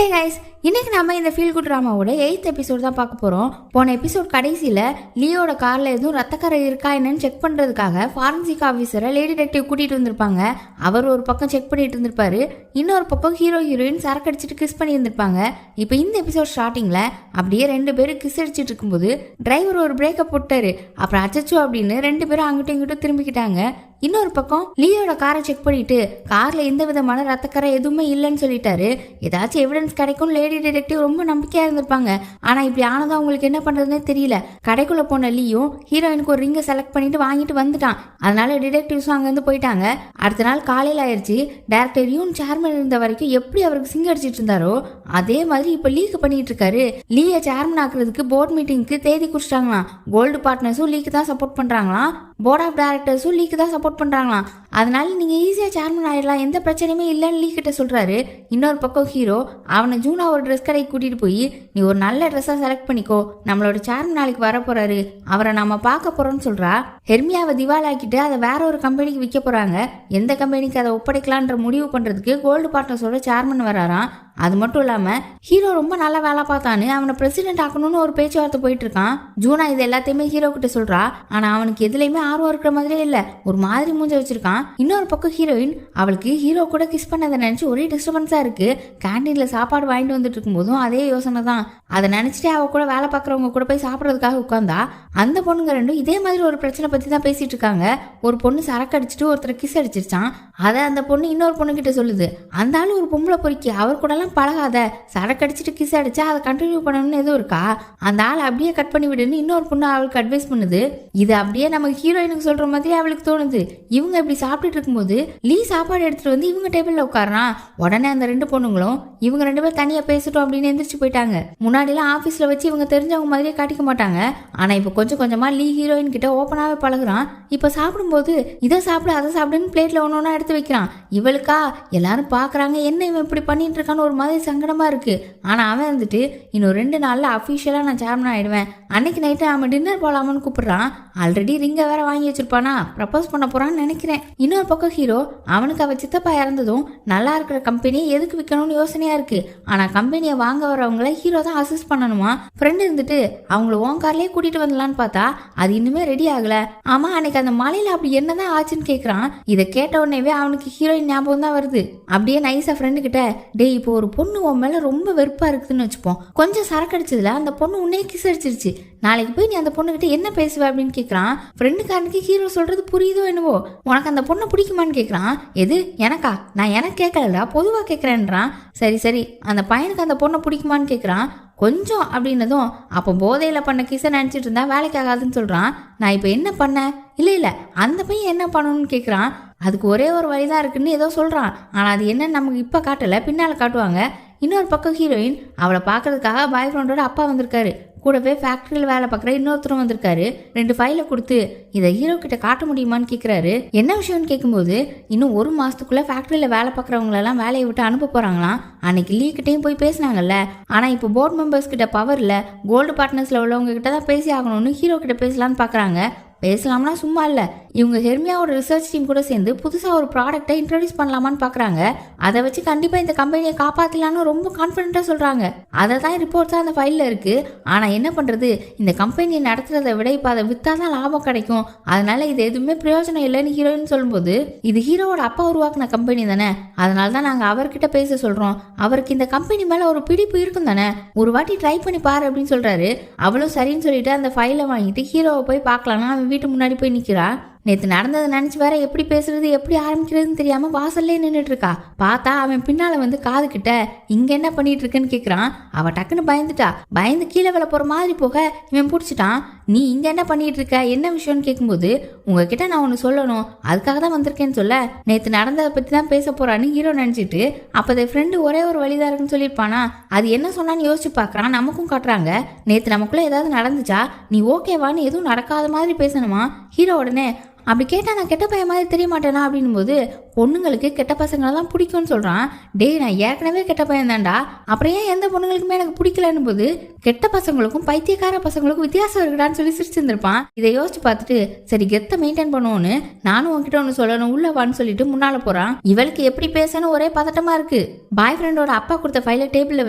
Hey guys, இன்னைக்கு நம்ம இந்த ஃபீல் குட் ட்ராமாவோட 8th எபிசோட் தான் பார்க்க போகிறோம். போன எபிசோட் கடைசியில் லியோட காரில் எதுவும் ரத்தக்கரை இருக்கா என்னன்னு செக் பண்ணுறதுக்காக ஃபாரன்சிக் ஆஃபீஸரை லேடி டிடெக்டிவ் கூட்டிகிட்டு வந்திருப்பாங்க. அவர் ஒரு பக்கம் செக் பண்ணிட்டு இருந்திருப்பாரு, இன்னொரு பக்கம் ஹீரோயின் சரக்கு அடிச்சுட்டு கிஸ் பண்ணி இருந்திருப்பாங்க. இப்போ இந்த எபிசோட் ஸ்டார்டிங்கில் அப்படியே 2 பேரும் கிஸ் அடிச்சுட்டு இருக்கும்போது டிரைவர் ஒரு பிரேக்கப் போட்டாரு. அப்புறம் அச்சச்சோ அப்படின்னு 2 பேரும் அங்கிட்டும் இங்கிட்டும் திரும்பிக்கிட்டாங்க. இன்னொரு பக்கம் லியோட காரை செக் பண்ணிட்டு கார்ல எந்த விதமான ரத்தக்கரை எதுவுமே இல்லைன்னு சொல்லிட்டாரு. ஏதாச்சும் எவிடன்ஸ் கிடைக்கும் லேடி டிடெக்டிவ் ரொம்ப நம்பிக்கையா இருந்திருப்பாங்க. ஆனா இப்படி ஆனதும் அவங்களுக்கு என்ன பண்றதுன்னே தெரியல. கடைக்குள்ள போன லியும் ஹீரோயினுக்கு ஒரு ரிங்கை செலக்ட் பண்ணிட்டு வாங்கிட்டு வந்துட்டான். அதனால டிடெக்டிவ்ஸும் அங்கிருந்து போயிட்டாங்க. அடுத்த நாள் காலையில ஆயிடுச்சு. டைரக்டர் யூன் சேர்மன் இருந்த வரைக்கும் எப்படி அவருக்கு சிங்க அடிச்சிட்டு இருந்தாரோ அதே மாதிரி இப்ப லீக் பண்ணிட்டு இருக்காரு. லீயை சேர்மன் ஆக்குறதுக்கு போர்ட் மீட்டிங்க்கு தேதி குறிச்சிட்டாங்களாம். கோல்டு பார்ட்னர்ஸும் லீக்கு தான் சப்போர்ட் பண்றாங்களாம், போர்ட் ஆஃப் டைரக்டர்ஸும் லீக்கு தான் சப்போர்ட் பண்றாங்களாம். அதனால நீங்க ஈஸியா சேர்மன் ஆயிடலாம், எந்த பிரச்சனையுமே இல்லைன்னு லீக் கிட்ட சொல்றாரு. இன்னொரு பக்கம் ஹீரோ அவனை ஜூனா ஒரு ட்ரெஸ் கடைக்கு கூட்டிட்டு போய் நீ ஒரு நல்ல ட்ரெஸ்ஸா செலக்ட் பண்ணிக்கோ, நம்மளோட சேர்மன் நாளைக்கு வர போறாரு, அவரை நாம பார்க்க போறோம்னு சொல்றா. ஹெர்மியாவை திவாலாக்கிட்டு அதை வேற ஒரு கம்பெனிக்கு விற்க போறாங்க. எந்த கம்பெனிக்கு அதை ஒப்படைக்கலான்ற முடிவு பண்றதுக்கு கோல்டு பார்ட்னர்ஸோட சேர்மன் வராராம். அது மட்டும் இல்லாம ஹீரோ ரொம்ப நல்ல வேலை பார்த்தான்னு அவனை பிரசிடென்ட் ஆக்கணும்னு ஒரு பேச்சுவார்த்தை போயிட்டு இருக்கான். ஜூனா இது எல்லாத்தையுமே ஹீரோ கிட்ட சொல்றா. ஆனா அவனுக்கு எதுலையுமே ஆர்வம் இருக்கிற மாதிரியே இல்ல, ஒரு மாதிரி மூஞ்ச வச்சிருக்கான். இன்னொரு பக்கம் ஹீரோயின் அவளுக்கு ஹீரோ கூட கிஸ் பண்ணதை நினைச்சு ஒரே டிஸ்டர்பன்ஸா இருக்கு. கேண்டீன்ல சாப்பாடு வாங்கிட்டு வந்துட்டு இருக்கும் போதும் அதே யோசனை தான். அதை நினைச்சிட்டு அவ கூட வேலை பார்க்கறவங்க கூட போய் சாப்பிடறதுக்காக உட்கார்ந்தா. அந்த பொண்ணுங்க ரெண்டும் இதே மாதிரி ஒரு பிரச்சனை பத்தி தான் பேசிட்டு இருக்காங்க. ஒரு பொண்ணு சரக்கு அடிச்சுட்டு ஒருத்தர் கிஸ் அடிச்சிருச்சான். அதை அந்த பொண்ணு இன்னொரு பொண்ணு கிட்ட சொல்லுது. அந்த ஆளு ஒரு பொம்பளை பொறுக்கி, அவர் கூட எல்லாம் பழகாத, சரக்கு அடிச்சுட்டு கிஸ் அடிச்சா அதை கண்டினியூ பண்ணணும்னு எதுவும் இருக்கா, அந்த ஆளை அப்படியே கட் பண்ணி விடுன்னு இன்னொரு பொண்ணு அவளுக்கு அட்வைஸ் பண்ணுது. இது அப்படியே நமக்கு ஹீரோயினுக்கு சொல்ற மாதிரி அவளுக்கு தோணுது. இவங்க இப்படி சாப்பிட்டுட்டு இருக்கும்போது லீ சாப்பாடு எடுத்துட்டு வந்து இவங்க டேபிள்ல உட்காரான். உடனே அந்த 2 பொண்ணுங்களும் இவங்க 2 பேரும் தனியா பேசிட்டோம் அப்படின்னு எந்திரிச்சு போயிட்டாங்க. முன்னாடி எல்லாம் ஆபீஸ்ல வச்சு இவங்க தெரிஞ்சவங்க மாதிரியே காட்டிக்க மாட்டாங்க. ஆனா இப்ப கொஞ்சம் கொஞ்சமா லீ ஹீரோயின் கிட்ட ஓப்பனாவே பழகுறான். இப்ப சாப்பிடும்போது இதை சாப்பிடு அதை சாப்பிடுன்னு பிளேட்ல ஒன்னொன்னா எடுத்து வைக்கிறான். இவளுக்கா எல்லாரும் பாக்குறாங்க, என்ன இவன் இப்படி பண்ணிட்டு இருக்கான்னு ஒரு மாதிரி சங்கடமா இருக்கு. ஆனா அவன் வந்துட்டு இன்னும் 2 நாள்ல அபிஷியலா நான் சேர்மன் ஆயிடுவேன், அன்னைக்கு நைட்டு அவன் டின்னர் போலாமான்னு கூப்பிடுறான். ஆல்ரெடி ரிங்க வேற வாங்கி வச்சிருப்பானா, ப்ரப்போஸ் பண்ண போறான்னு நினைக்கிறேன். இன்னொரு பக்கம் ஹீரோ அவனுக்கு அவ சித்தப்பா இறந்ததும் நல்லா இருக்கிற கம்பெனியை எதுக்கு விற்கணும்னு யோசனையா இருக்கு. ஆனா கம்பெனியை வாங்க வரவங்களை ஹீரோ தான் அசிஸ்ட் பண்ணணுமா. ஃப்ரெண்ட் இருந்துட்டு அவங்கள ஓன் கார்லயே கூட்டிட்டு வரலான்னு பார்த்தா அது இன்னுமே ரெடி ஆகல. ஆமா அன்னைக்கு அந்த மலையில அப்படி என்னதான் ஆச்சுன்னு கேக்குறான். இதை கேட்ட உடனேவே அவனுக்கு ஹீரோயின் ஞாபகம் தான் வருது. அப்படியே நைஸா ஃப்ரெண்டு கிட்ட, டேய் இப்போ ஒரு பொண்ணு உன் மேல ரொம்ப வெறுப்பா இருக்குதுன்னு வச்சுப்போம், கொஞ்சம் சரக்கு அடிச்சதுல அந்த பொண்ணு உன்னே கிஸ் அடிச்சிருச்சு, நாளைக்கு போய் நீ அந்த பொண்ணு கிட்ட என்ன பேசுவ அப்படின்னு கேக்குறான். ஃப்ரெண்டுக்காரனுக்கு ஹீரோ சொல்றது புரியுதோ என்னவோ. உனக்கு அந்த பொண்ணை பிடிக்குமான்னு கேக்குறான். எது எனக்கா, நான் எனக்கு கேட்கலடா பொதுவா கேட்கறேன்றான். சரி சரி அந்த பையனுக்கு அந்த பொண்ணை பிடிக்குமான்னு கேக்குறான். கொஞ்சம் அப்படின்னதும் அப்போ போதையில பண்ண கிசை நினைச்சிட்டு இருந்தா வேலைக்கு ஆகாதுன்னு சொல்றான். நான் இப்ப என்ன பண்ண, இல்ல அந்த பையன் என்ன பண்ணணும்னு கேக்குறான். அதுக்கு ஒரே ஒரு வழிதான் இருக்குன்னு ஏதோ சொல்றான். ஆனா அது என்னன்னு நமக்கு இப்ப காட்டல, பின்னால காட்டுவாங்க. இன்னொரு பக்கம் ஹீரோயின் அவளை பாக்குறதுக்காக பாய் ஃப்ரெண்டோட அப்பா வந்திருக்காரு. கூடவே ஃபேக்டரியில் வேலை பார்க்குற இன்னொருத்தரும் வந்திருக்காரு. 2 ஃபைலை கொடுத்து இதை ஹீரோ கிட்ட காட்ட முடியுமான்னு கேட்குறாரு. என்ன விஷயம்னு கேட்கும்போது இன்னும் 1 மாசத்துக்குள்ள ஃபேக்டரியில் வேலை பார்க்குறவங்களெல்லாம் வேலையை விட்டு அனுப்ப போறாங்களாம். அன்னைக்கு லீக்கிட்டையும் போய் பேசினாங்கல்ல, ஆனால் இப்போ போர்ட் மெம்பர்ஸ் கிட்ட பவர் இல்லை, கோல்டு பார்ட்னர்ஸில் உள்ளவங்க கிட்ட தான் பேசி ஆகணும்னு ஹீரோ கிட்ட பேசலான்னு பார்க்குறாங்க. பேசலாம்னா சும்மா இல்லை, இவங்க ஹெர்மியாவோட ரிசர்ச் டீம் கூட சேர்ந்து புதுசாக ஒரு ப்ராடக்டை இன்ட்ரடியூஸ் பண்ணலாமான்னு பார்க்குறாங்க. அதை வச்சு கண்டிப்பாக இந்த கம்பெனியை காப்பாற்றலான்னு ரொம்ப கான்ஃபிடென்ட்டாக சொல்கிறாங்க. அதை தான் ரிப்போர்ட்ஸாக அந்த ஃபைலில் இருக்குது. ஆனால் என்ன பண்ணுறது, இந்த கம்பெனியை நடத்துறதை விட இப்போ அதை விற்றா தான் லாபம் கிடைக்கும், அதனால இது எதுவுமே பிரயோஜனம் இல்லைன்னு ஹீரோயின் சொல்லும்போது, இது ஹீரோவோட அப்பா உருவாக்குன கம்பெனி தானே, அதனால தான் நாங்கள் அவர்கிட்ட பேச சொல்கிறோம், அவருக்கு இந்த கம்பெனி மேலே ஒரு பிடிப்பு இருக்கும் தானே, ஒரு வாட்டி ட்ரை பண்ணி பாரு அப்படின்னு சொல்கிறாரு. அவளும் சரின்னு சொல்லிட்டு அந்த ஃபைலை வாங்கிட்டு ஹீரோவை போய் பார்க்கலான்னா அவன் வீட்டு முன்னாடி போய் நிற்கிறா. நேற்று நடந்ததை நினச்சி வேற எப்படி பேசுறது எப்படி ஆரம்பிக்கிறதுன்னு தெரியாம வாசல்லே நின்றுட்டு இருக்கா. பார்த்தா அவன் பின்னால வந்து காது கிட்ட இங்க என்ன பண்ணிட்டு இருக்குன்னு கேக்குறான். அவ டக்குன்னு பயந்துட்டா. பயந்து கீழே விழ போற மாதிரி போக இவன் பிடிச்சிட்டான். நீ இங்க என்ன பண்ணிட்டு இருக்க, என்ன விஷயம்னு கேட்கும்போது உங்ககிட்ட நான் ஒன்னு சொல்லணும், அதுக்காக தான் வந்திருக்கேன்னு சொல்ல, நேற்று நடந்ததை பத்தி தான் பேச போறான்னு ஹீரோ நினைச்சிட்டு அப்போதைய ஃப்ரெண்டு ஒரே ஒரு வழிதான் இருக்குன்னு சொல்லியிருப்பானா. அது என்ன சொன்னான்னு யோசிச்சு பாக்குறான். நமக்கும் காட்டுறாங்க. நேற்று நமக்குள்ள ஏதாவது நடந்துச்சா, நீ ஓகேவான்னு எதுவும் நடக்காத மாதிரி பேசணுமா. ஹீரோ உடனே அப்படி கேட்டா நான் கெட்ட பையன் மாதிரி தெரிய மாட்டேனா அப்படின்னும் போது பொண்ணுங்களுக்கு கெட்ட பசங்களை தான் பிடிக்கும்னு சொல்றான். டேய் நான் ஏற்கனவே கெட்ட பையன் தான்டா, அப்புறம் ஏன் எந்த பொண்ணுங்களுக்குமே எனக்கு பிடிக்கலன்னு போது கெட்ட பசங்களுக்கும் பைத்தியக்கார பசங்களுக்கும் வித்தியாசம் இருக்குடான்னு சொல்லி சிரிச்சிருந்திருப்பான். இதை யோசிச்சு பார்த்துட்டு சரி கெத்த மெயின்டைன் பண்ணுவோன்னு நானும் உன்கிட்ட ஒன்று சொல்லணும் உள்ளவான்னு சொல்லிட்டு முன்னால போறான். இவளுக்கு எப்படி பேசணும் ஒரே பதட்டமா இருக்கு. பாய் ஃப்ரெண்டோட அப்பா கொடுத்த ஃபைலை டேபிள்ல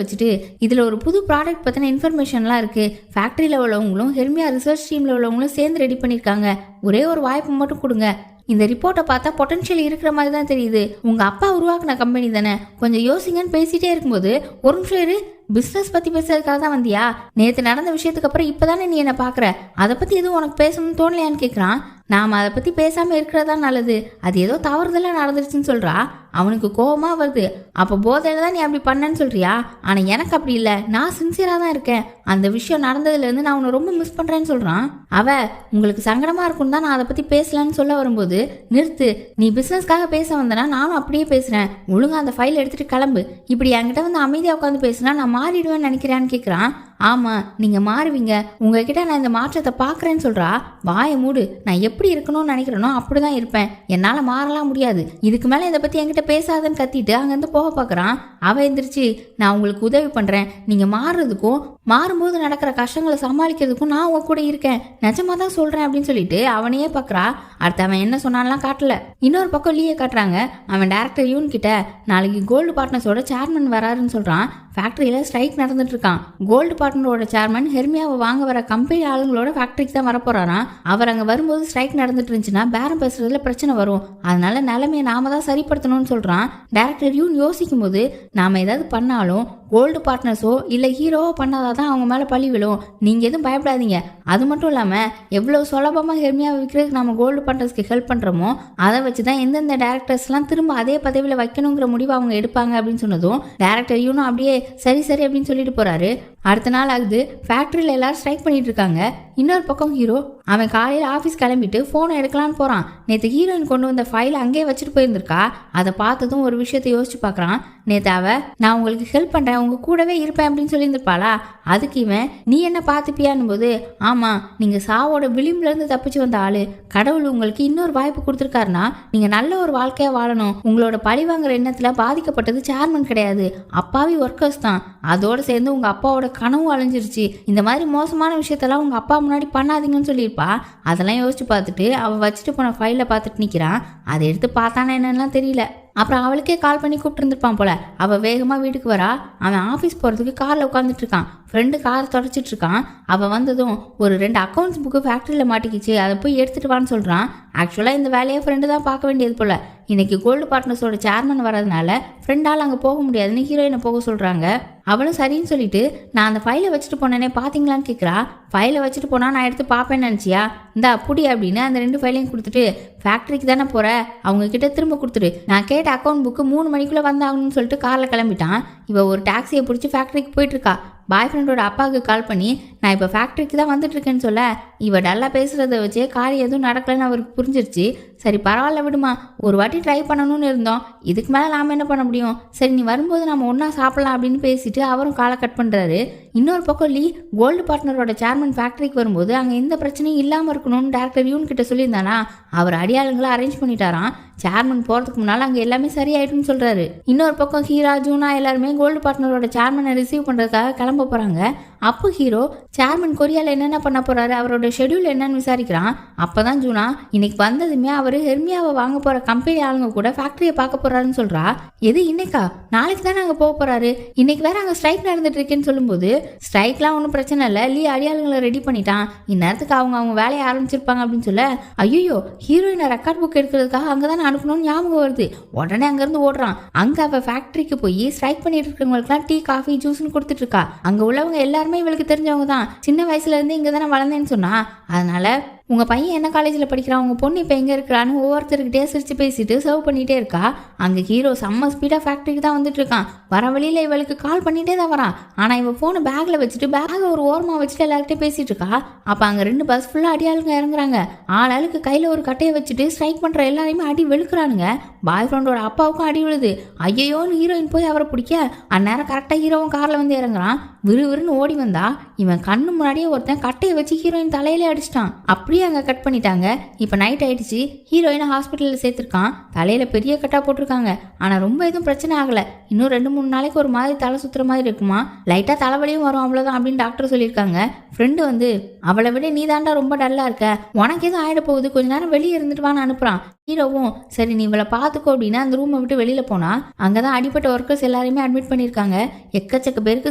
வச்சுட்டு இதுல ஒரு புது ப்ராடக்ட் பத்தின இன்ஃபர்மேஷன்லாம் இருக்கு. ஃபேக்டரியில உள்ளவங்களும் ஹெர்மியா ரிசர்ச் டீம்ல உள்ளவங்களும் சேர்ந்து ரெடி பண்ணிருக்காங்க. ஒரே ஒரு வாய்ப்பு மட்டும் கொடுங்க. இந்த ரிப்போர்ட்டை பார்த்தா பொட்டன்ஷியல் இருக்கிற மாதிரி தான் தெரியுது. உங்க அப்பா உருவாக்குன கம்பெனி தானே, கொஞ்சம் யோசிங்கன்னு பேசிட்டே இருக்கும்போது ஒரு நிமிஷம் இரு, பிசினஸ் பத்தி பேசுறதுக்காக தான் வந்தியா? நேத்து நடந்த விஷயத்துக்கு அப்புறம் இப்பதானே நீ என்ன பாக்குற, அதை பத்தி எதுவும் உனக்கு பேசணும்னு தோணலையான்னு கேக்குறான். நாம அதை பத்தி பேசாம இருக்கிறதா நல்லது, அது ஏதோ தவறுதெல்லாம் நடந்துருச்சுன்னு சொல்றா. அவனுக்கு கோபமா வருது. அப்ப போதையில தான் நீ அப்படி பண்ணன்னு சொல்றியா? ஆனா எனக்கு அப்படி இல்லை, நான் சின்சியரா தான் இருக்கேன். அந்த விஷயம் நடந்ததுல இருந்து நான் உன்னை ரொம்ப மிஸ் பண்றேன்னு சொல்றான். அவ உங்களுக்கு சங்கடமா இருக்கும் தான் நான் அதை பத்தி பேசலன்னு சொல்ல வரும்போது நிறுத்து, நீ பிசினஸ்க்காக பேச வந்தனா நானும் அப்படியே பேசுறேன், ஒழுங்கா அந்த ஃபைல் எடுத்துட்டு கிளம்பு. இப்படி என்கிட்ட வந்து அமைதியா உட்காந்து பேசுனா நான் மாறிடுவேன்னு நினைக்கிறேன்னு கேட்குறான். ஆமா நீங்க மாறுவீங்க, உங்ககிட்ட நான் இந்த மாற்றத்தை பாக்குறேன்னு சொல்றா. வாயை மூடு, நான் எப்படி இருக்கணும்னு நினைக்கிறேனோ அப்படிதான் இருப்பேன், என்னால மாறலாம் முடியாது, இதுக்கு மேல இதை பத்தி என்கிட்ட பேசாதன்னு கத்திட்டு அங்கிருந்து போக பாக்குறான். அவ எந்திரிச்சு நான் உங்களுக்கு உதவி பண்றேன், நீங்க மாறுறதுக்கும் மாறும்போது நடக்கிற கஷ்டங்களை சமாளிக்கிறதுக்கும் நான் உங்க கூட இருக்கேன், நிஜமா தான் சொல்றேன் அப்படின்னு சொல்லிட்டு அவனையே பாக்குறா. அடுத்து அவன் என்ன சொன்னான்லாம் காட்டல. இன்னொரு பக்கம் லீயை காட்டுறாங்க. அவன் டைரக்டர் யூன் கிட்ட நாளைக்கு கோல்டு பார்ட்னர்ஸோட சேர்மன் வராருன்னு சொல்றான். ஃபேக்டரியில ஸ்ட்ரைக் நடந்துட்டு இருக்கான். கோல்டு பார்ட்னரோட சேர்மன் ஹெர்மியாவை வாங்க வர கம்பெனி ஆளுங்களோட ஃபேக்டரிக்கு தான் வரப்போறாராம். அவர் அங்க வரும்போது ஸ்ட்ரைக் நடந்துட்டு இருந்துச்சுன்னா பேரம் பேசுறதுல பிரச்சனை வரும், அதனால நிலைமையை நாம தான் சரிப்படுத்தணும்னு சொல்றான். டைரக்டர் யூன் யோசிக்கும் போது நாம ஏதாவது பண்ணாலும் கோல்டு பார்ட்னர்ஸோ இல்லை ஹீரோவோ பண்ணாதான் அவங்க மேலே பழி விழும், நீங்கள் எதுவும் பயப்படாதீங்க. அது மட்டும் இல்லாமல் எவ்வளோ சுலபமாக ஹெர்மியாவை விற்கிறதுக்கு நம்ம கோல்டு பார்ட்னர்ஸ்க்கு ஹெல்ப் பண்ணுறோமோ அதை வச்சு தான் எந்தெந்த டேரக்டர்ஸ்லாம் திரும்ப அதே பதவியில் வைக்கணுங்கிற முடிவு அவங்க எடுப்பாங்க அப்படின்னு சொன்னதும் டேரக்டர் யூனும் அப்படியே சரி சரி அப்படின்னு சொல்லிட்டு போகிறாரு. அடுத்த நாள் ஆகுது. ஃபேக்ட்ரியில் எல்லாரும் ஸ்ட்ரைக் பண்ணிட்டு இருக்காங்க. இன்னொரு பக்கம் ஹீரோ அவன் காலையில் ஆஃபீஸ் கிளம்பிட்டு ஃபோனை எடுக்கலான்னு போகிறான். நேற்று ஹீரோயின் கொண்டு வந்த ஃபைலை அங்கேயே வச்சுட்டு போயிருந்திருக்கா. அதை பார்த்ததும் ஒரு விஷயத்தை யோசிச்சு பார்க்குறான். நேற்று நான் உங்களுக்கு ஹெல்ப் பண்ணுறேன், உங்க கூடவே இருப்பேன் அப்படின்னு சொல்லியிருந்திருப்பாளா. அதுக்கு இவன் நீ என்ன பார்த்துப்பியான்னு போது ஆமாம் நீங்கள் சாவோட விளிம்புலேருந்து தப்பிச்சு வந்த ஆளு, கடவுள் உங்களுக்கு இன்னொரு வாய்ப்பு கொடுத்துருக்காருன்னா நீங்கள் நல்ல ஒரு வாழ்க்கையாக வாழணும். உங்களோட பழி வாங்குற எண்ணத்தில் பாதிக்கப்பட்டது சேர்மன் கிடையாது, அப்பாவி ஒர்க்கர்ஸ் தான். அதோடு சேர்ந்து உங்கள் அப்பாவோட கனவு அழிஞ்சிருச்சு. இந்த மாதிரி மோசமான விஷயத்தெல்லாம் உங்கள் அப்பா முன்னாடி பண்ணாதீங்கன்னு சொல்லியிருப்பா. அதெல்லாம் யோசிச்சு பார்த்துட்டு அவள் வச்சுட்டு போன ஃபைலை பார்த்துட்டு நிற்கிறான். அதை எடுத்து பார்த்தானே என்னெல்லாம் தெரியல. அப்புறம் அவளுக்கே கால் பண்ணி கூப்பிட்டு இருந்திருப்பான் போல. அவள் வேகமாக வீட்டுக்கு வரா. அவன் ஆஃபீஸ் போகிறதுக்கு காரில் உட்காந்துட்டு இருக்கான். ஃப்ரெண்டு காரை தொடச்சிட்டு இருக்கான். அவள் வந்ததும் ஒரு 2 அக்கௌண்ட்ஸ் புக்கு ஃபேக்ட்ரியில் மாட்டிக்கிச்சு, அதை போய் எடுத்துட்டு வான்னு சொல்கிறான். ஆக்சுவலாக இந்த வேலையை ஃப்ரெண்டு தான் பார்க்க வேண்டியது போல. இன்னைக்கு கோல்டு பார்ட்னர்ஸோட சேர்மன் வரதுனால ஃப்ரெண்டால் அங்கே போக முடியாதுன்னு ஹீரோயினை போக சொல்கிறாங்க. அவளும் சரின்னு சொல்லிட்டு நான் அந்த ஃபைலை வச்சுட்டு போனேனே பார்த்தீங்களான்னு கேட்குறா. ஃபைலை வச்சுட்டு போனால் நான் எடுத்து பார்ப்பேன்னு நினச்சியா, இந்தா புடி அப்படின்னு அந்த 2 ஃபைலையும் கொடுத்துட்டு ஃபேக்ட்ரிக்கு தானே போகிற, அவங்க கிட்ட திரும்ப கொடுத்துரு, நான் கேட்ட அக்கௌண்ட் புக்கு 3 மணிக்குள்ளே வந்தாகணும்னு சொல்லிட்டு காரில் கிளம்பிட்டான். இவ ஒரு டாக்ஸியை பிடிச்சி ஃபேக்ட்ரிக்கு போயிட்டு இருக்கா. பாய் ஃப்ரெண்டோட அப்பாவுக்கு கால் பண்ணி நான் இப்போ ஃபேக்ட்ரிக்கு தான் வந்துட்டு இருக்கேன்னு சொல்ல இவ டல்லா பேசுறத வச்சே காரியம் எதுவும் நடக்கலன்னு அவருக்கு புரிஞ்சிருச்சு. சரி பரவாயில்ல விடுமா, ஒரு வாட்டி ட்ரை பண்ணணும்னு இருந்தோம், இதுக்கு மேலே நாம் என்ன பண்ண முடியும், சரி நீ வரும்போது நம்ம ஒன்றா சாப்பிடலாம் அப்படின்னு பேசிட்டு அவரும் காலை கட் பண்ணுறாரு. இன்னொரு பக்கம் லீ கோல்டு பார்ட்னரோட சேர்மன் ஃபேக்ட்ரிக்கு வரும்போது அங்கே எந்த பிரச்சனையும் இல்லாமல் இருக்கணும்னு டேரக்டர் யூன் கிட்ட சொல்லியிருந்தானா. அவர் அடியாளுங்களை அரேஞ்ச் பண்ணிட்டாராம். சேர்மன் போகிறதுக்கு முன்னால் அங்கே எல்லாமே சரியாயிட்டுன்னு சொல்கிறாரு. இன்னொரு பக்கம் ஹீரா ஜூனா எல்லாருமே கோல்டு பார்ட்னரோட சேர்மனை ரிசீவ் பண்ணுறதுக்காக கிளம்ப போகிறாங்க. அப்போ ஹீரோ சேர்மன் கொரியாவில் என்னென்ன பண்ண போகிறாரு, அவரோட ஷெடியூல் என்னன்னு விசாரிக்கிறான். அப்போ தான் ஜூனா இன்னைக்கு வந்ததுமே அவர் ஹெர்மியாவை வாங்க போகிற கம்பெனி ஆளுங்க கூட ஃபேக்ட்ரியை பார்க்க போகிறாருன்னு சொல்கிறா. எது இன்னைக்கா, நாளைக்கு தானே அங்கே போக போகிறாரு, இன்னைக்கு வேற அங்கே ஸ்ட்ரைக் நடந்துட்டு இருக்கேன்னு சொல்லும்போது ஸ்ட்ரைக்லாம் ஒன்றும் பிரச்சனை இல்லை, லீ அடியாளுங்களை ரெடி பண்ணிட்டான், இந்நேரத்துக்கு அவங்க வேலையை ஆரம்பிச்சிருப்பாங்க அப்படின்னு சொல்ல ஐயோ ஹீரோயினை ரெக்கார்ட் புக் எடுக்கிறதுக்காக அங்கே தானே அனுப்பணும்னு ஞாபகம் வருது. உடனே அங்கேருந்து ஓடுறான். அங்கே அவள் ஃபேக்ட்ரிக்கு போய் ஸ்ட்ரைக் பண்ணிட்டு இருக்கிறவங்களுக்குலாம் டீ காஃபி ஜூஸ்ன்னு கொடுத்துட்டு இருக்கா. அங்கே உள்ளவங்க எல்லாருமே இவளுக்கு தெரிஞ்சவங்க தான், சின்ன வயசுல இருந்து இங்கே தானே வளர்ந்தேன்னு சொன்னா. அதனால உங்கள் பையன் என்ன காலேஜில் படிக்கிறான், உங்கள் பொண்ணு இப்போ எங்கே இருக்கிறான்னு ஒவ்வொருத்தருக்கிட்டே சிரிச்சு பேசிட்டு சர்வ் பண்ணிகிட்டே இருக்கா. அங்கே ஹீரோ செம்ம ஸ்பீடாக ஃபேக்ட்ரிக்கு தான் வந்துட்டு இருக்கான். வர வழியில் இவளுக்கு கால் பண்ணிகிட்டே தான் வரான். ஆனால் இவன் ஃபோனை பேக்கில் வச்சுட்டு பேக்கை ஒரு ஓரமாக வச்சுட்டு எல்லாருக்கிட்டே பேசிகிட்டு இருக்கா. அப்போ அங்கே 2 பஸ் ஃபுல்லாக அடியாளுங்க இறங்குறாங்க. ஆளாளுக்கு கையில் ஒரு கட்டையை வச்சுட்டு ஸ்ட்ரைக் பண்ணுற எல்லாரையுமே அடி வெளுக்கிறானுங்க. பாய் ஃப்ரெண்டோட அப்பாவுக்கும் அடி விழுது. ஐயோன்னு ஹீரோயின் போய் அவரை பிடிக்க அந்நேரம் கரெக்டாக ஹீரோவும் காரில் வந்து இறங்குறான். விறுவிறுன்னு ஓடி வந்தா இவன் கண்ணு முன்னாடியே ஒருத்தன் கட்டையை வச்சு ஹீரோயின் தலையிலே அடிச்சிட்டான். அப்படியே அப்படியே அங்கே கட் பண்ணிட்டாங்க. இப்போ நைட் ஆயிடுச்சு. ஹீரோயினை ஹாஸ்பிட்டலில் சேர்த்துருக்கான். தலையில் பெரிய கட்டா போட்டிருக்காங்க. ஆனால் ரொம்ப எதுவும் பிரச்சனை ஆகலை. இன்னும் 2-3 நாளைக்கு ஒரு மாதிரி தலை சுற்றுற மாதிரி இருக்குமா, லைட்டாக தலைவலியும் வரும், அவ்வளோதான் அப்படின்னு டாக்டர் சொல்லியிருக்காங்க. ஃப்ரெண்டு வந்து அவளை விட நீ தாண்டா ரொம்ப டல்லாக இருக்க, உனக்கு எதுவும் ஆகிட போகுது, கொஞ்ச நேரம் வெளியே இருந்துட்டு வான்னு அனுப்புகிறான். ஹீரோவும் சரி நீ இவளை பார்த்துக்கோ அப்படின்னா அந்த ரூமை விட்டு வெளியில் போனால் அங்கே தான் அடிப்பட்ட ஒர்க்கர்ஸ் எல்லாருமே அட்மிட் பண்ணியிருக்காங்க. எக்கச்சக்க பேருக்கு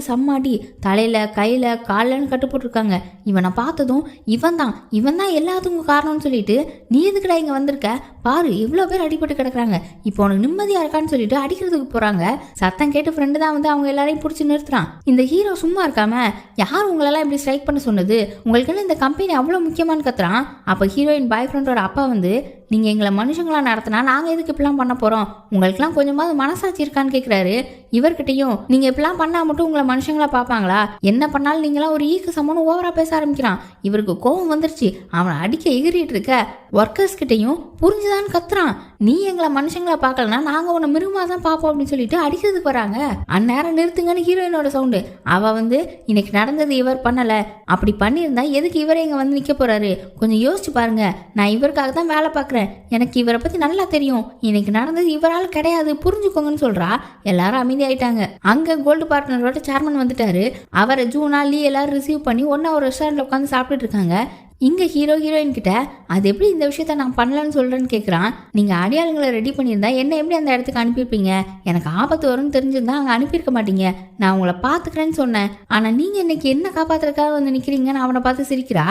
சம்மாடி தலையில் கையில் காலில்னு கட்டு போட்டிருக்காங்க. இவனை பார்த்ததும் இவன் தான் எல்லாத்துக்கும் காரணம்னு சொல்லிட்டு நீ எதுக்குடா இங்கே வந்திருக்க, பாரு எவ்வளோ பேர் அடிபட்டு கிடக்குறாங்க, இப்போ உனக்கு நிம்மதியாக இருக்கான்னு சொல்லிட்டு அடிக்கிறதுக்கு போகிறாங்க. சத்தம் கேட்டு ஃப்ரெண்டு தான் வந்து அவங்க எல்லாரையும் பிடிச்சி நிறுத்துறான். இந்த ஹீரோ சும்மா இருக்காம யார் உங்களெல்லாம் இப்படி ஸ்ட்ரைக் பண்ண சொன்னது, உங்களுக்குன்னு இந்த கம்பெனி அவ்வளோ முக்கியமானு கத்துறான். அப்போ ஹீரோயின் பாய் ஃப்ரெண்டோட அப்பா வந்து நீங்கள் எங்களை மனுஷங்களாக நடத்தினா நாங்கள் எதுக்கு இப்படிலாம் பண்ண போகிறோம், உங்களுக்குலாம் கொஞ்சமாவது மனசாட்சி இருக்கான்னு கேட்குறாரு. இவர்கிட்டையும் நீங்கள் இப்படிலாம் பண்ணால் மட்டும் உங்களை மனுஷங்களா பார்ப்பாங்களா, என்ன பண்ணாலும் நீங்களாம் ஒரு ஈக்கு சமன்னு ஓவராக பேச ஆரம்பிக்கிறான். இவருக்கு கோவம் வந்துருச்சு. அவனை அடிக்க எகிரிட்டு இருக்க ஒர்க்கர்ஸ் கிட்டையும் புரிஞ்சுதான்னு கத்துறான். நீ எங்களை மனுஷங்களா பார்க்கலனா நாங்கள் உன்னை மிருகமாக தான் பார்ப்போம் அப்படின்னு சொல்லிட்டு அடிக்கிறதுக்கு வராங்க. அந்நேரம் நிறுத்துங்கன்னு ஹீரோயினோட சவுண்டு. அவள் வந்து இன்னைக்கு நடந்தது இவர் பண்ணலை, அப்படி பண்ணியிருந்தா எதுக்கு இவரே இங்கே வந்து நிற்க போறாரு, கொஞ்சம் யோசிச்சு பாருங்க, நான் இவருக்காக தான் வேலை பார்க்குறேன், எனக்கு இவரை பற்றி நல்லா தெரியும், இன்னைக்கு நடந்தது இவரால் கிடையாது, புரிஞ்சுக்கோங்கன்னு சொல்றா. எல்லாரும் அமைதியாயிட்டாங்க. அங்கே கோல்டு பார்ட்னரோட சேர்மன் வந்துட்டாரு. அவரை ஜூனா லீ எல்லாரும் ரிசீவ் பண்ணி ஒன்னா ஒரு ரெஸ்டாரண்ட்ல உட்காந்து சாப்பிட்டுட்டு இருக்காங்க. இங்கே ஹீரோயின் கிட்ட அது எப்படி இந்த விஷயத்த நான் பண்ணலன்னு சொல்கிறேன்னு கேட்குறான். நீங்கள் அடியாளுங்களை ரெடி பண்ணியிருந்தா என்ன எப்படி அந்த இடத்துக்கு அனுப்பியிருப்பீங்க, எனக்கு ஆபத்து வரும்னு தெரிஞ்சிருந்தா அங்கே அனுப்பியிருக்க மாட்டீங்க, நான் உங்களை பார்த்துக்கிறேன்னு சொன்னேன், ஆனால் நீங்கள் இன்னைக்கு என்ன காப்பாற்றுறதுக்காக வந்து நிற்கிறீங்கன்னு அவனை பார்த்து சிரிக்கிறா.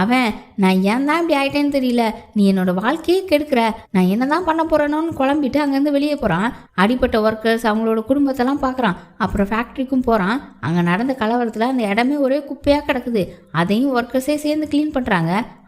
அவன் நான் ஏன் தான் இப்படி ஆயிட்டேன்னு தெரியல, நீ என்னோட வாழ்க்கையே கெடுக்கிற, நான் என்ன தான் பண்ண போகிறேன்னு குழம்பிட்டு அங்கேருந்து வெளியே போகிறான். அடிப்பட்ட ஒர்க்கர்ஸ் அவங்களோட குடும்பத்தெல்லாம் பார்க்குறான். அப்புறம் ஃபேக்ட்ரிக்கும் போகிறான். அங்கே நடந்த கலவரத்தில் அந்த இடமே ஒரே குப்பையாக கிடக்குது. அதையும் ஒர்க்கர்ஸே சேர்ந்து க்ளீன் பண்ணுறாங்க.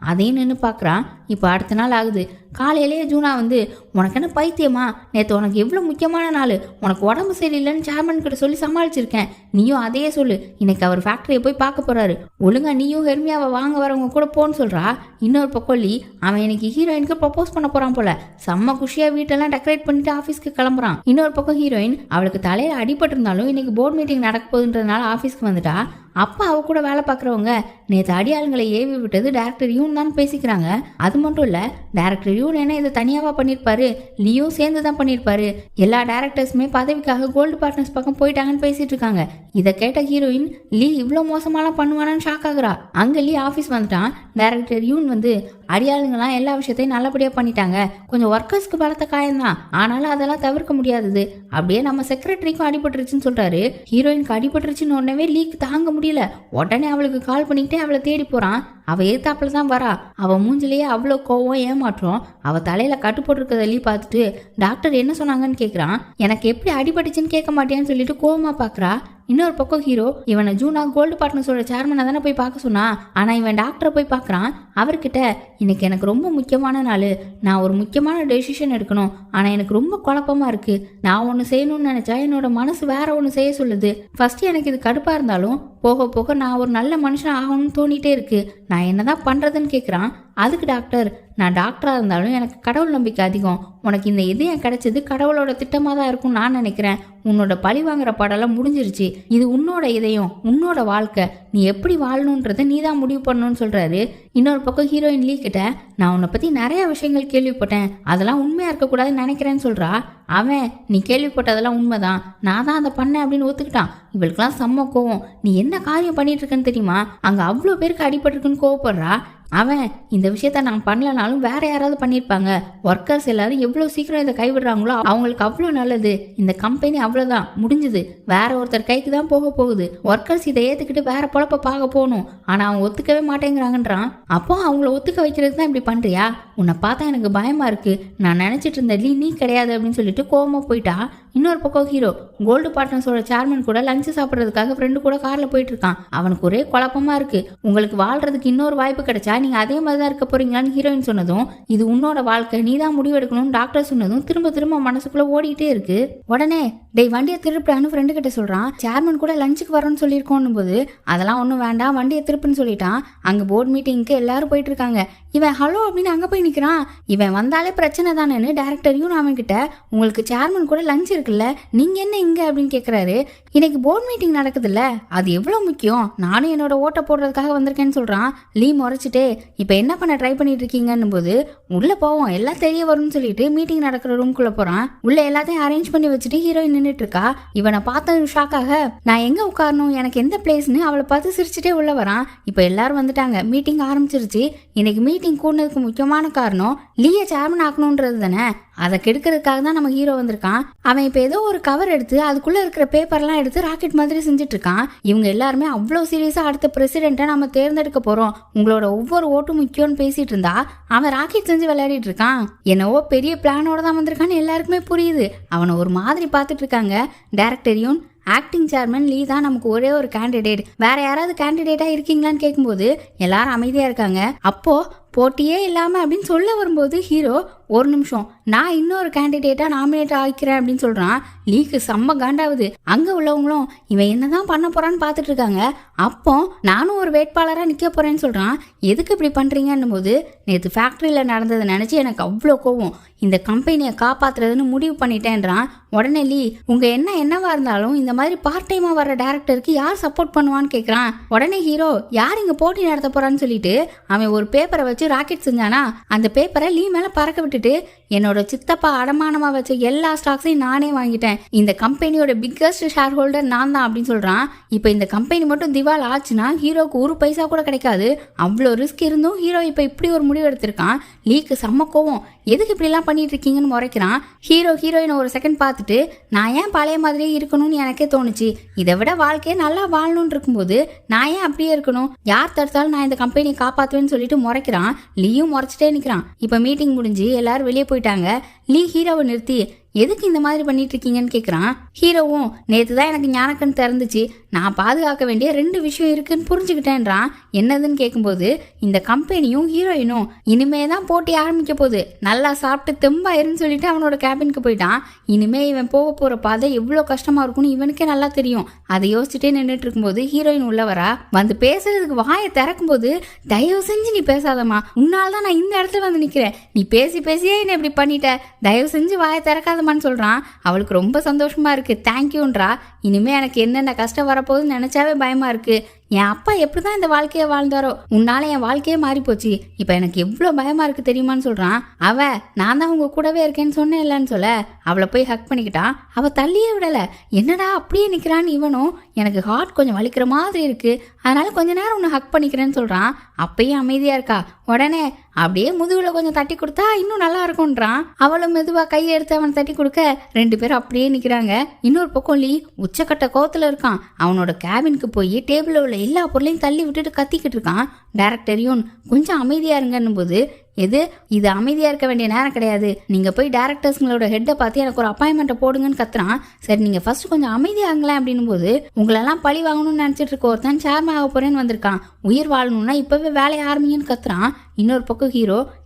அதையும் நின்று பார்க்குறான். இப்போ அடுத்த நாள் ஆகுது. காலையிலேயே ஜூனா வந்து உனக்கு என்ன பைத்தியமா, நேற்று உனக்கு எவ்வளோ முக்கியமான நாள், உனக்கு உடம்பு சரியில்லைன்னு சேர்மன் கிட்ட சொல்லி சமாளிச்சிருக்கேன், நீயும் அதையே சொல்லு, இன்னைக்கு அவர் ஃபேக்ட்ரியை போய் பார்க்க போறாரு, ஒழுங்கா நீயும் ஹெர்மியாவை வாங்க வரவங்க கூட போன்னு சொல்றா. இன்னொரு பக்கோலி அவன் இன்னைக்கு ஹீரோயினுக்கு ப்ரப்போஸ் பண்ண போறான் போல, செம்ம குஷியா வீட்டெல்லாம் டெக்கரேட் பண்ணிட்டு ஆஃபீஸ்க்கு கிளம்புறான். இன்னொரு பக்கம் ஹீரோயின் அவளுக்கு தலையில அடிபட்டு இருந்தாலும் இன்னைக்கு போர்ட் மீட்டிங் நடக்க போகுதுன்றதுனால ஆஃபீஸ்க்கு வந்துட்டா. அப்பா அவ கூட வேலை பார்க்குறவங்க நேற்று அடியாளுங்களை ஏவி விட்டது டைரக்டர் யூன் தான் பேசிக்கிறாங்க. அது மட்டும் இல்லை, டைரக்டர் யூன் என்ன இதை தனியாவா பண்ணியிருப்பாரு, லியும் சேர்ந்து தான் பண்ணியிருப்பாரு, எல்லா டைரக்டர்ஸுமே பதவிக்காக கோல்டு பார்ட்னர்ஸ் பக்கம் போயிட்டாங்கன்னு பேசிட்டு இருக்காங்க. இதை கேட்ட ஹீரோயின் லீ இவ்வளோ மோசமாலாம் பண்ணுவானான்னு ஷாக் ஆகுறா. அங்கே லீ ஆஃபீஸ் வந்துட்டான். டைரக்டர் யூன் வந்து அடியாளுங்கெல்லாம் எல்லா விஷயத்தையும் நல்லபடியாக பண்ணிட்டாங்க, கொஞ்சம் ஒர்க்கர்ஸ்க்கு பலத்த காயம்தான், ஆனாலும் அதெல்லாம் தவிர்க்க முடியாதது, அப்படியே நம்ம செக்ரட்டரிக்கும் அடிபட்டுருச்சுன்னு சொல்றாரு. ஹீரோயினுக்கு அடிபட்டுருச்சுன்னு உடனே லீக்கு தாங்க முடியல. உடனே அவளுக்கு கால் பண்ணிக்கிட்டே அவளை தேடி போறான். அவ எதிர்த்தாப்புல தான் வரா. அவ மூஞ்சிலேயே அவ்வளோ கோவம் ஏமாற்றம். அவ தலையில கட்டு போட்டிருக்கிறத லீ பார்த்துட்டு டாக்டர் என்ன சொன்னாங்கன்னு கேட்குறான். எனக்கு எப்படி அடிபட்டுச்சுன்னு கேட்க மாட்டேன்னு சொல்லிட்டு கோவமா பாக்குறா. இன்னொரு பக்கம் ஹீரோ இவனை ஜூனா கோல்டு பார்ட்னர்ஸோட சேர்மனை தானே போய் பார்க்க சொன்னா, ஆனா இவன் டாக்டரை போய் பார்க்குறான். அவர்கிட்ட இன்னைக்கு எனக்கு ரொம்ப முக்கியமான நாள், நான் ஒரு முக்கியமான டெசிஷன் எடுக்கணும், ஆனா எனக்கு ரொம்ப குழப்பமா இருக்கு, நான் ஒன்று செய்யணும்னு நினைச்சா என்னோட மனசு வேற ஒன்று செய்ய சொல்லுது, ஃபர்ஸ்ட் எனக்கு இது கடுப்பா இருந்தாலும் போக போக நான் ஒரு நல்ல மனுஷன் ஆகணும்னு தோணிட்டே இருக்கு, நான் என்னதான் பண்றதுன்னு கேட்குறான். அதுக்கு டாக்டர் நான் டாக்டராக இருந்தாலும் எனக்கு கடவுள் நம்பிக்கை அதிகம், உனக்கு இந்த இதயம் கிடைச்சது கடவுளோட திட்டமாக தான் இருக்கும்னு நான் நினைக்கிறேன், உன்னோட பழி வாங்குற பாடெல்லாம் முடிஞ்சிருச்சு, இது உன்னோட இதயம் உன்னோட வாழ்க்கை, நீ எப்படி வாழணுன்றதை நீ தான் முடிவு பண்ணணும்னு சொல்றாரு. இன்னொரு பக்கம் ஹீரோயின் லீ கிட்ட நான் உன்னை பற்றி நிறைய விஷயங்கள் கேள்விப்பட்டேன், அதெல்லாம் உண்மையாக இருக்கக்கூடாதுன்னு நினைக்கிறேன்னு சொல்கிறா. அவன் நீ கேள்விப்பட்டதெல்லாம் உண்மைதான், நான் தான் அதை பண்ணேன் அப்படின்னு ஒத்துக்கிட்டான். இவளுக்கெல்லாம் செம்ம கோவம். நீ என்ன காரியம் பண்ணிட்டு இருக்கன்னு தெரியுமா, அங்கே அவ்வளோ பேருக்கு அடிபட்டிருக்குன்னு கோவப்படுறா. அவன் இந்த விஷயத்த நான் பண்ணலனாலும் வேற யாராவது பண்ணியிருப்பாங்க, ஒர்க்கர்ஸ் எல்லாரும் எவ்வளோ சீக்கிரம் இதை கைவிடுறாங்களோ அவங்களுக்கு அவ்வளோ நல்லது, இந்த கம்பெனி அவ்வளோதான் முடிஞ்சுது, வேற ஒருத்தர் கைக்கு தான் போக போகுது, ஒர்க்கர்ஸ் இதை ஏற்றுக்கிட்டு வேற பொழப்ப பார்க்க போகணும், ஆனால் அவங்க ஒத்துக்கவே மாட்டேங்கிறாங்கன்றான். அப்போ அவங்கள ஒத்துக்க வைக்கிறதுக்கு தான் இப்படி பண்ணுறியா, உன்னை பார்த்தா எனக்கு பயமா இருக்கு, நான் நினச்சிட்டு இருந்த நீ கிடையாது அப்படின்னு சொல்லிட்டு கோவமா போயிட்டா. இன்னொரு பக்கம் ஹீரோ கோல்டு பார்ட்னர்ஸோட சேர்மன் கூட லஞ்ச் சாப்பிட்றதுக்காக ஃப்ரெண்டு கூட கார்ல போயிட்டு இருக்கான். அவனுக்கு ஒரே குழப்பமா இருக்கு. உங்களுக்கு வாழ்றதுக்கு இன்னொரு வாய்ப்பு கிடைச்சா நீங்க அதே மாதிரி தான் இருக்க போறீங்களான்னு ஹீரோயின் சொன்னதும், இது உன்னோட வாழ்க்கை நீ தான் முடிவு எடுக்கணும்னு டாக்டர் சொன்னதும் திரும்ப திரும்ப மனசுக்குள்ள ஓடிட்டே இருக்கு. உடனே டேய் வண்டியை திருப்பிடான்னு ஃப்ரெண்டு கிட்ட சொல்றான். சேர்மன் கூட லஞ்சுக்கு வரணும்னு சொல்லியிருக்கோம் போது அதெல்லாம் ஒன்றும் வேண்டாம் வண்டியை திருப்புன்னு சொல்லிட்டான். அங்க போர்ட் மீட்டிங்க்கு எல்லாரும் போயிட்டு இருக்காங்க. இவன் ஹலோ அப்படின்னு அங்கே போய் நிற்கிறான். இவன் வந்தாலே பிரச்சனை தானேன்னு டேரக்டரையும் அவன்கிட்ட உங்களுக்கு சேர்மன் கூட லஞ்ச் இருக்குல்ல, நீங்கள் என்ன இங்கே அப்படின்னு கேட்குறாரு. இன்னைக்கு போர்ட் மீட்டிங் நடக்குதுல்ல, அது எவ்வளோ முக்கியம், நானும் என்னோட ஓட்டை போடுறதுக்காக வந்திருக்கேன்னு சொல்கிறான். லீ முறைச்சிட்டு இப்போ என்ன பண்ண ட்ரை பண்ணிட்டு இருக்கீங்கன்னும் போது உள்ளே போவோம் எல்லாம் தெரிய வரும்னு சொல்லிட்டு மீட்டிங் நடக்கிற ரூம்குள்ளே போகிறான். உள்ளே எல்லாத்தையும் அரேஞ்ச் பண்ணி வச்சுட்டு ஹீரோயின் நின்றுட்டு இருக்கா. இவனை பார்த்த ஷாக்காக நான் எங்கே உட்காரணும், எனக்கு எந்த பிளேஸ்னு அவளை பார்த்து சிரிச்சுட்டே உள்ள வரான். இப்போ எல்லாரும் வந்துட்டாங்க, மீட்டிங் ஆரம்பிச்சிருச்சு. இன்னைக்கு மீட்டிங் கூடதுக்கு முக்கியமான காரணம் லீயை சேர்மன் ஆக்கணுன்றது தானே. அதை கெடுக்கிறதுக்காக தான் நம்ம ஹீரோ வந்திருக்கான். அவன் இப்போ ஏதோ ஒரு கவர் எடுத்து அதுக்குள்ளே இருக்கிற பேப்பர்லாம் எடுத்து ராக்கெட் மாதிரி செஞ்சுட்டு இருக்கான். இவங்க எல்லாருமே அவ்வளோ சீரியஸாக அடுத்த பிரசிடென்ட்டை நம்ம தேர்ந்தெடுக்க போகிறோம், உங்களோட ஒவ்வொரு ஓட்டும் முக்கியம்னு பேசிட்டு இருந்தா அவன் ராக்கெட் செஞ்சு விளையாடிட்டு இருக்கான். என்னவோ பெரிய பிளானோட தான் வந்திருக்கான்னு எல்லாருக்குமே புரியுது. அவனை ஒரு மாதிரி பார்த்துட்டு இருக்காங்க. டைரக்டரையும் ஆக்டிங் சேர்மன் லீ தான் நமக்கு ஒரே ஒரு கேண்டிடேட், வேற யாராவது கேண்டிடேட்டா இருக்கீங்களான்னு கேட்கும்போது எல்லாரும் அமைதியா இருக்காங்க. அப்போ போட்டியே இல்லாம அப்படின்னு சொல்ல வரும்போது ஹீரோ ஒரு நிமிஷம் நான் இன்னொரு கேண்டிடேட்டா நாமினேட் ஆகிக்கிறேன் அப்படின்னு சொல்றான். லீக்கு செம்ம காண்டாவுது. அங்க உள்ளவங்களும் இவன் என்னதான் பண்ண போறான்னு பாத்துட்டு இருக்காங்க. அப்போ நானும் ஒரு வேட்பாளரா நிக்க போறேன்னு சொல்றான். எதுக்கு இப்படி பண்றீங்கன்னும் போது நேற்று ஃபேக்டரியில நடந்ததை நினைச்சு எனக்கு அவ்வளோ கோவம், இந்த கம்பெனியை காப்பாத்துறதுன்னு முடிவு பண்ணிட்டேன்றான். உடனே லீ உங்க என்னவா இருந்தாலும் இந்த மாதிரி பார்ட் டைமா வர்ற டேரக்டருக்கு யார் சப்போர்ட் பண்ணுவான்னு கேட்கறான். உடனே ஹீரோ யார் இங்க போட்டி நடத்த போறான்னு சொல்லிட்டு அவன் ஒரு பேப்பரை வச்சு ராக்கெட் செஞ்சானா, அந்த பேப்பரை லீ மேல பறக்க விட்டுட்டு என்னோட சித்தப்பா அடமானமா வச்ச எல்லா ஸ்டாக்ஸையும் நானே வாங்கிட்டேன், இந்த கம்பெனியோட பிக்கஸ்ட் ஷேர் ஹோல்டர் நான் தான் அப்படின்னு சொல்றான். இப்போ இந்த கம்பெனி மட்டும் திவால் ஆச்சுன்னா ஹீரோக்கு ஒரு பைசா கூட கிடைக்காது. அவ்வளோ ரிஸ்க் இருந்தும் ஹீரோ இப்போ இப்படி ஒரு முடிவு எடுத்திருக்கான். லீக்கு செம்ம கோவம், எதுக்கு இப்படிலாம் பண்ணிட்டு இருக்கீங்கன்னு முறைக்கிறான். ஹீரோயினை ஒரு செகண்ட் பார்த்துட்டு நான் ஏன் பழைய மாதிரியே இருக்கணும்னு எனக்கே தோணுச்சு, இதை விட வாழ்க்கையை நல்லா வாழணும்னு இருக்கும்போது நான் ஏன் அப்படியே இருக்கணும், யார் தடுத்தாலும் நான் இந்த கம்பெனியை காப்பாற்றுவேன்னு சொல்லிட்டு முறைக்கிறான். லீயும் முறைச்சிட்டே நிற்கிறான். இப்போ மீட்டிங் முடிஞ்சு எல்லாரும் வெளியே போயிட்டாங்க. லீ ஹீரோவை நிறுத்தி எதுக்கு இந்த மாதிரி பண்ணிட்டு இருக்கீங்கன்னு கேட்குறான். ஹீரோவும் நேற்று தான் எனக்கு ஞானக்கண் திறந்துச்சு, நான் பாதுகாக்க வேண்டிய 2 விஷயம் இருக்குன்னு புரிஞ்சுக்கிட்டேன்றான். என்னதுன்னு கேட்கும்போது இந்த கம்பெனியும் ஹீரோயினும் இனிமே தான் போட்டி ஆரம்பிக்க போகுது, நல்லா சாப்பிட்டு தெம்பாயிருன்னு சொல்லிட்டு அவனோட கேபினுக்கு போயிட்டான். இனிமே இவன் போக போற பாதை எவ்வளோ கஷ்டமா இருக்கும்னு இவனுக்கே நல்லா தெரியும். அதை யோசிச்சுட்டே நின்றுட்டு இருக்கும்போது ஹீரோயின் உள்ள வரா. வந்து பேசுறதுக்கு வாயை திறக்கும் போது தயவு செஞ்சு நீ பேசாதம்மா, உன்னால தான் நான் இந்த இடத்துல வந்து நிக்கிறேன், நீ பேசி பேசியே என்ன இப்படி பண்ணிட்ட, தயவு செஞ்சு வாயை திறக்காத சொல்றான். அவளுக்கு ரொம்ப சந்தோஷமா இருக்கு, தேங்க்யூன்றா. இனிமே எனக்கு என்னென்ன கஷ்டம் வரப்போகுதுன்னு நினைச்சாவே பயமா இருக்கு. என் அப்பா எப்படிதான் இந்த வாழ்க்கையை வாழ்ந்தாரோ, உன்னால என் வாழ்க்கையே மாறி போச்சு, இப்ப எனக்கு எவ்வளவு பயமா இருக்கு தெரியுமான்னு சொல்றான். அவ நான் தான் உங்க கூடவே இருக்கேன்னு சொன்னேன் இல்லன்னு சொல்ல அவளை போய் ஹக் பண்ணிக்கிட்டான். அவ தள்ளியே விடல. என்னடா அப்படியே நிக்கிறான்னு இவனும் எனக்கு ஹார்ட் கொஞ்சம் வலிக்கிற மாதிரி இருக்கு, அதனால கொஞ்ச நேரம் உன்னை ஹக் பண்ணிக்கிறேன்னு சொல்றான். அப்பயும் அமைதியா இருக்கா. உடனே அப்படியே முதுகுல கொஞ்சம் தட்டி கொடுத்தா இன்னும் நல்லா இருக்கும்ன்றான். அவளும் மெதுவா கையை எடுத்து அவன் தட்டி கொடுக்க 2 பேரும் அப்படியே நிக்கிறாங்க. இன்னொரு பக்கம் லீ உச்சக்கட்ட கோவத்துல இருக்கான். அவனோட கேபினுக்கு போய் டேபிள்ல உள்ள எல்லா பொருளையும் தள்ளி விட்டுட்டு கத்திக்கிட்டு இருக்கான். டைரக்டரையும் கொஞ்சம் அமைதியா இருங்கன்னும் போது இது அமைதியா இருக்க வேண்டிய நேரம் கிடையாது, நீங்க போய் டைரக்டர்ஸ்ங்களோட ஹெட்டை பார்த்து எனக்கு ஒரு அப்பாயின்மெண்ட்டை போடுங்கன்னு கத்துறான். சரி நீங்க ஃபர்ஸ்ட் கொஞ்சம் அமைதியாங்களேன் அப்படின்னும் போது உங்களெல்லாம் பழி வாங்கணும்னு நினைச்சிட்டு இருக்க ஒருத்தன் சேர்மன் ஆக போறேன்னு வந்திருக்கான், உயிர் வாழணும்னா இப்பவே வேலையை ஆரம்பிங்கன்னு கத்துறான். இன்னொரு பக்கம்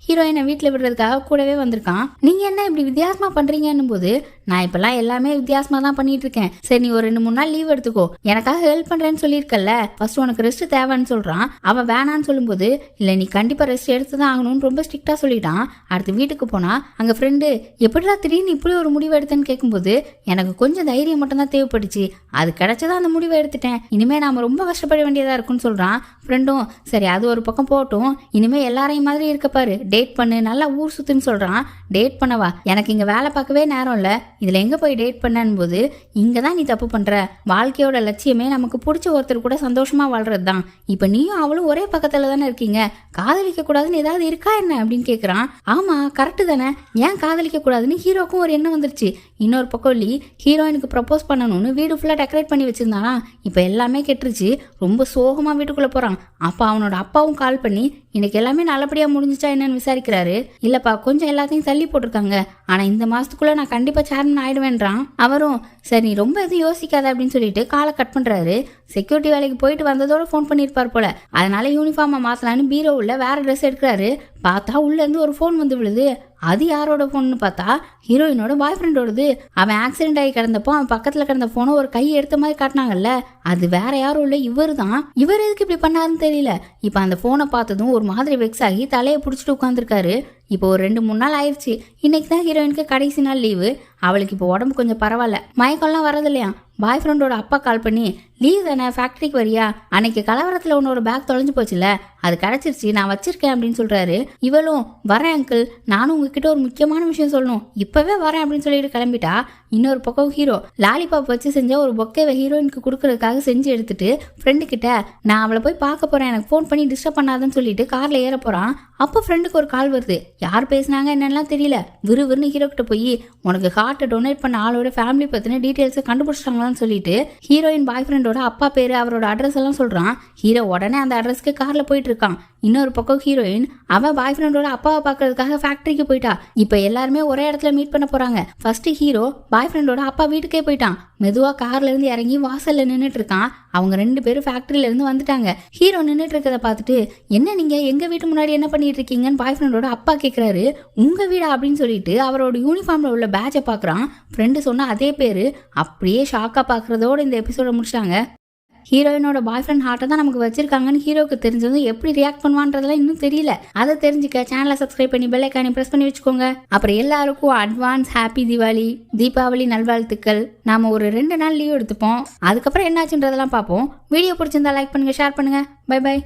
ஹீரோயினை வீட்டுல விடுறதுக்காக கூடவே வந்திருக்கான். நீங்க என்ன இப்படி வித்தியாசமா பண்றீங்கன்னும் போது நான் இப்பெல்லாம் எல்லாமே வித்தியாசமா தான் பண்ணிட்டு இருக்கேன், சரி நீ ஒரு 2-3 நாள் லீவ் எடுத்துக்கோ, எனக்காக ஹெல்ப் பண்றேன்னு சொல்லியிருக்கல, ஃபர்ஸ்ட் உனக்கு ரெஸ்ட் தேவைன்னு சொல்றான். அவன் வேணான்னு சொல்லும்போது இல்ல நீ கண்டிப்பா ரெஸ்ட் எடுத்துதான் ஆகணும்னு ரொம்ப ஸ்ட்ரிக்டா சொல்லிட்டான். அடுத்து வீட்டுக்கு போனா அங்க ஃப்ரெண்டு எப்படிடா திடீர்னு இப்படி ஒரு முடிவு எடுத்தேன்னு கேட்கும்போது எனக்கு கொஞ்சம் தைரியம் மட்டும் தான் தேவைப்பட்டுச்சு, அது கிடைச்சதான் அந்த முடிவை எடுத்துட்டேன், இனிமே நாம ரொம்ப கஷ்டப்பட வேண்டியதா இருக்குன்னு சொல்றான். ஃப்ரெண்டும் சரி அது ஒரு பக்கம் போட்டும், இனிமே எல்லாரையும் மாதிரி இருக்க பாரு, டேட் பண்ணு, நல்லா ஊர் சுத்துன்னு சொல்றான். டேட் பண்ணவா, எனக்கு இங்க வேலை பார்க்கவே நேரம் இல்ல, இதுல எங்க போய் டேட் பண்ணன்னு போது இங்கதான் நீ தப்பு பண்ற, வாழ்க்கையோட லட்சியமே நமக்கு பிடிச்ச ஒருத்தர் கூட சந்தோஷமா வாழ்றது தான், இப்ப நீயும் அவளும் ஒரே பக்கத்துல தானே இருக்கீங்க, காதலிக்க கூடாதுன்னு ஏதாவது இருக்கா என்ன அப்படின்னு கேக்குறான். ஆமா கரெக்டு தானே, ஏன் காதலிக்க கூடாதுன்னு ஹீரோக்கும் ஒரு எண்ணம் வந்துருச்சு. இன்னொரு பக்கம் ஹீரோயினுக்கு ப்ரப்போஸ் பண்ணணும்னு வீடு ஃபுல்லா டெக்கரேட் பண்ணி வச்சிருந்தானா, இப்ப எல்லாமே கெட்டுருச்சு. ரொம்ப சோகமா வீட்டுக்குள்ள போறான். அப்ப அவனோட அப்பாவும் கால் பண்ணி இன்னைக்கு எல்லாமே நல்லபடியா முடிஞ்சிச்சா என்னன்னு விசாரிக்கிறாரு. இல்லப்பா கொஞ்சம் எல்லாத்தையும் தள்ளி போட்டிருக்காங்க, ஆனா இந்த மாசத்துக்குள்ள நான் கண்டிப்பா சேர்மன் ஆயிடுவேன்றான். அவரும் சரி நீ ரொம்ப எதுவும் யோசிக்காத அப்படின்னு சொல்லிட்டு காலை கட் பண்றாரு. செக்யூரிட்டி வேலைக்கு போயிட்டு வந்ததோட ஃபோன் பண்ணிருப்பார் போல, அதனால யூனிஃபார்மை மாத்தலான்னு பீரோ உள்ள வேற ட்ரெஸ் எடுக்கிறாரு. பார்த்தா உள்ள இருந்து ஒரு ஃபோன் வந்து விழுது. அது யாரோட ஃபோன்னு பார்த்தா ஹீரோயினோட பாய் ஃப்ரெண்டோடது. அவன் ஆக்சிடென்ட் ஆகி கிடந்தப்போ அவன் பக்கத்துல கிடந்த போனை ஒரு கை எடுத்த மாதிரி காட்டினாங்கல்ல, அது வேற யாரும் இல்ல, இவர் தான். இவர் எதுக்கு இப்படி பண்ணாருன்னு தெரியல. இப்ப அந்த போனை பார்த்ததும் ஒரு மாதிரி வெக்ஸ் ஆகி தலையை பிடிச்சிட்டு உட்காந்துருக்காரு. இப்போ ஒரு 2-3 நாள் ஆயிடுச்சு. இன்னைக்கு தான் ஹீரோயினுக்கு கடைசி நாள் லீவு. அவளுக்கு இப்போ உடம்பு கொஞ்சம் பரவாயில்ல, மயக்கம்லாம் வரது இல்லையா. பாய் ஃப்ரெண்டோட அப்பா கால் பண்ணி, லீவ் தானே, ஃபேக்டரிக்கு வரியா, அன்னைக்கு கலவரத்தில் உன்னோட பேக் தொலைஞ்சு போச்சுல, அது கிடைச்சிருச்சு, நான் வச்சிருக்கேன் அப்படின்னு சொல்றாரு. இவளும் வரேன் அங்கிள், நானும் உங்ககிட்ட ஒரு முக்கியமான விஷயம் சொல்லணும், இப்பவே வரேன் அப்படின்னு சொல்லிட்டு கிளம்பிட்டா. இன்னொரு பக்கம் ஹீரோ லாலிபாப் வச்சு செஞ்ச ஒரு பொக்கேவை ஹீரோயினுக்கு கொடுக்கறதுக்காக செஞ்சு எடுத்துட்டு ஃப்ரெண்டு கிட்ட, நான் அவளை போய் பார்க்க போறேன், எனக்கு ஃபோன் பண்ணி டிஸ்டர்ப் பண்ணாதுன்னு சொல்லிட்டு கார்ல ஏற போறான். அப்போ ஃப்ரெண்டுக்கு ஒரு கால் வருது. யார் பேசினாங்க என்னெல்லாம் தெரியல. விறுவிறுன்னு ஹீரோ கிட்ட போய், உனக்கு ஹார்ட்டை டொனேட் பண்ண ஆளோட ஃபேமிலி பத்தின டீட்டெயில்ஸை கண்டுபிடிச்சிட்டாங்களான்னு சொல்லிட்டு ஹீரோயின் பாய் ஃப்ரெண்டோட அப்பா பேரு அவரோட அட்ரஸ் எல்லாம் சொல்றான். ஹீரோ உடனே அந்த அட்ரஸ்க்கு கார்ல போயிட்டு இருக்கான். இன்னொரு பக்கம் ஹீரோயின் அவன் பாய் ஃப்ரெண்டோட அப்பாவை பார்க்கறதுக்காக ஃபேக்டரிக்கு போயிட்டா. இப்ப எல்லாருமே ஒரே இடத்துல மீட் பண்ண போறாங்க. ஃபர்ஸ்ட் ஹீரோ பாய் ஃப்ரெண்டோட அப்பா வீட்டுக்கே போயிட்டான். மெதுவா கார்ல இருந்து இறங்கி வாசல்ல நின்றுட்டு இருக்கான். அவங்க 2 பேரும் ஃபேக்டரியில இருந்து வந்துட்டாங்க. ஹீரோ நின்றுட்டு இருக்கிறத பார்த்துட்டு, என்ன நீங்க எங்க வீட்டு முன்னாடி என்ன பண்ணிட்டு இருக்கீங்கன்னு பாய் ஃப்ரெண்டோட அப்பா கேட்கிறாரு. உங்க வீடா அப்படின்னு சொல்லிட்டு அவரோட யூனிஃபார்ம்ல உள்ள பேட்சை பாக்குறான். ஃப்ரெண்டு சொன்ன அதே பேரு. அப்படியே ஷாக்கா பாக்குறதோட இந்த எபிசோட முடிச்சாங்க. ஹீரோயினோட பாய் ஃப்ரெண்ட் ஹார்ட்டை தான் நமக்கு வச்சிருக்காங்கன்னு ஹீரோக்கு தெரிஞ்சதும் எப்படி ரியாக்ட் பண்ணுவான்றதெல்லாம் இன்னும் தெரியல. அதை தெரிஞ்சுக்க சேனலை சப்ஸ்கிரைப் பண்ணி பெல் ஐகானை பிரஸ் பண்ணி வச்சுக்கோங்க. அப்புறம் எல்லாருக்கும் அட்வான்ஸ் ஹாப்பி தீபாவளி நல்வாழ்த்துக்கள். நாம ஒரு 2 நாள் லீவ் எடுத்துப்போம். அதுக்கப்புறம் என்னாச்சுன்றதெல்லாம் பார்ப்போம். வீடியோ பிடிச்சிருந்தா லைக் பண்ணுங்க, ஷேர் பண்ணுங்க. Bye by.